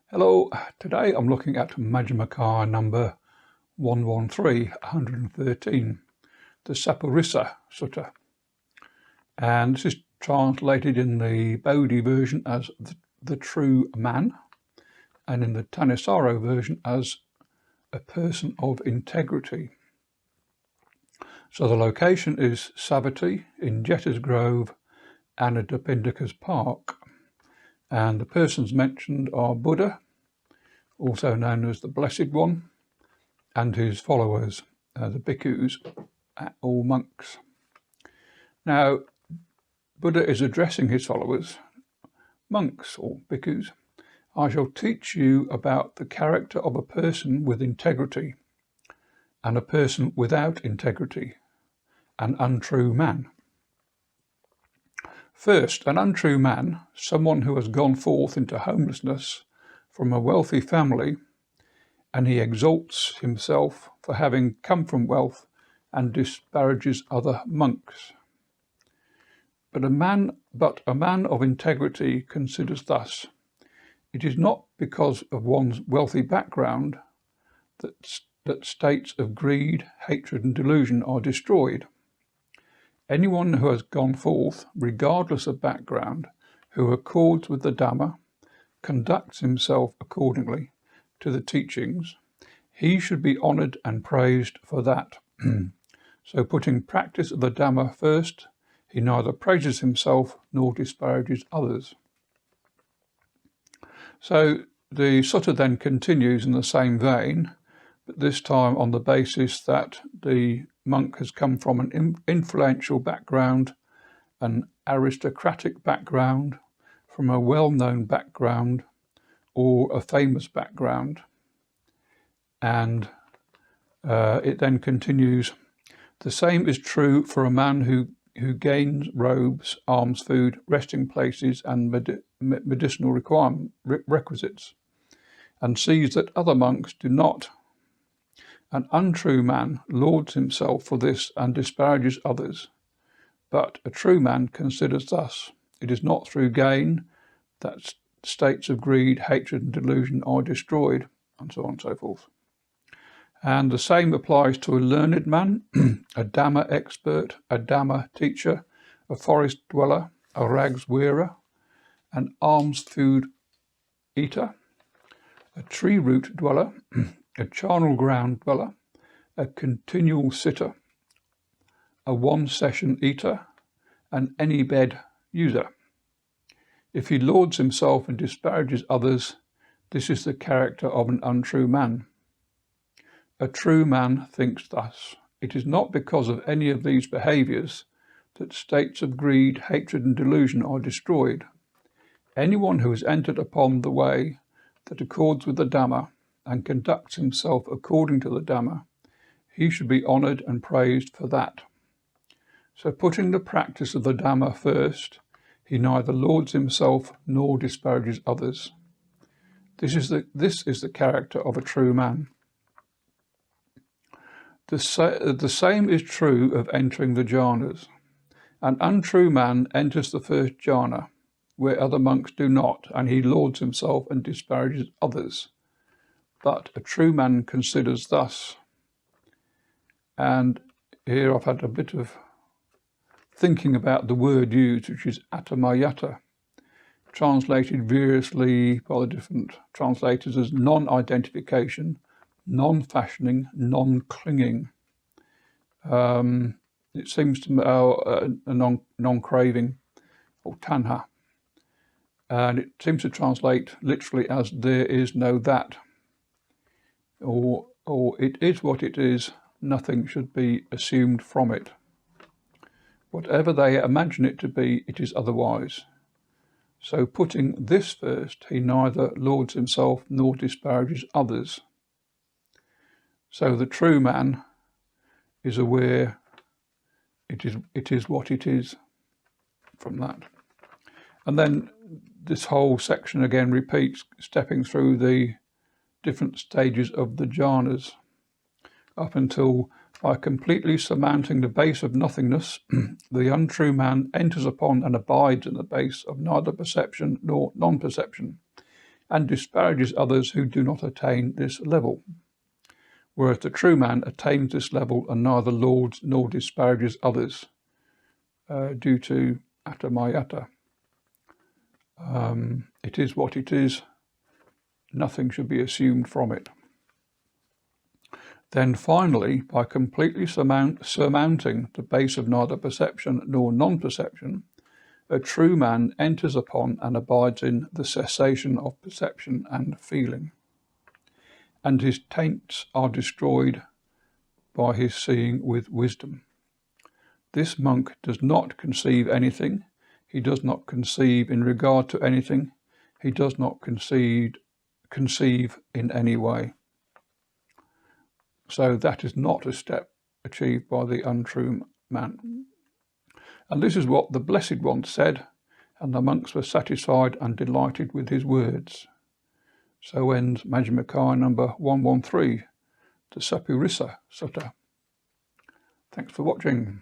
Hello, today I'm looking at Majjhima number 113, the Sappurisa Sutta. And this is translated in the Bodhi version as the true man, and in the Thanissaro version as a person of integrity. So the location is Savatthi in Jetta's Grove, Anathapindika's Park. And the persons mentioned are Buddha, also known as the Blessed One, and his followers, the bhikkhus, or monks. Now, Buddha is addressing his followers, monks or bhikkhus. I shall teach you about the character of a person with integrity and a person without integrity, an untrue man. First, an untrue man, someone who has gone forth into homelessness from a wealthy family, and he exalts himself for having come from wealth and disparages other monks. But a man of integrity considers thus: it is not because of one's wealthy background that states of greed, hatred and delusion are destroyed. Anyone who has gone forth, regardless of background, who accords with the Dhamma, conducts himself accordingly to the teachings, he should be honoured and praised for that. So putting practice of the Dhamma first, he neither praises himself nor disparages others. So the sutta then continues in the same vein, but this time on the basis that the monk has come from an influential background, an aristocratic background, from a well-known background, or a famous background. And it then continues, the same is true for a man who gains robes, alms food, resting places and medicinal requisites, and sees that other monks do not. An untrue man lauds himself for this and disparages others, but a true man considers thus: it is not through gain that states of greed, hatred and delusion are destroyed, and so on and so forth. And the same applies to a learned man, a Dhamma expert, a Dhamma teacher, a forest dweller, a rags wearer, an alms food eater, a tree root dweller, a charnel ground dweller, a continual sitter, a one-session eater, and any bed user. If he lauds himself and disparages others, this is the character of an untrue man. A true man thinks thus: it is not because of any of these behaviours that states of greed, hatred and delusion are destroyed. Anyone who has entered upon the way that accords with the Dhamma and conducts himself according to the Dhamma, he should be honoured and praised for that. So putting the practice of the Dhamma first, he neither lauds himself nor disparages others. This is the character of a true man. The same is true of entering the jhanas. An untrue man enters the first jhana, where other monks do not, and he lauds himself and disparages others. But a true man considers thus. And here I've had a bit of thinking about the word used, which is atamayata, translated variously by the different translators as non-identification, non-fashioning, non-clinging. It seems to me a non-craving, or tanha. And it seems to translate literally as there is no that, or it is what it is, nothing should be assumed from it. Whatever they imagine it to be, it is otherwise. So putting this first, he neither lauds himself nor disparages others. So the true man is aware it is what it is from that. And then this whole section again repeats, stepping through the different stages of the jhanas, up until, by completely surmounting the base of nothingness, the untrue man enters upon and abides in the base of neither perception nor non-perception. and disparages others who do not attain this level. Whereas the true man attains this level and neither lauds nor disparages others due to atta mayata. It is what it is. Nothing should be assumed from it. Then finally, by completely surmounting the base of neither perception nor non-perception, a true man enters upon and abides in the cessation of perception and feeling, and his taints are destroyed by his seeing with wisdom. This monk does not conceive anything, he does not conceive in regard to anything, he does not conceive in any way. So that is not a step achieved by the untrue man. And this is what the Blessed One said, and the monks were satisfied and delighted with his words. So ends Majjhima Nikaya number 113, the Sappurisa Sutta. Thanks for watching.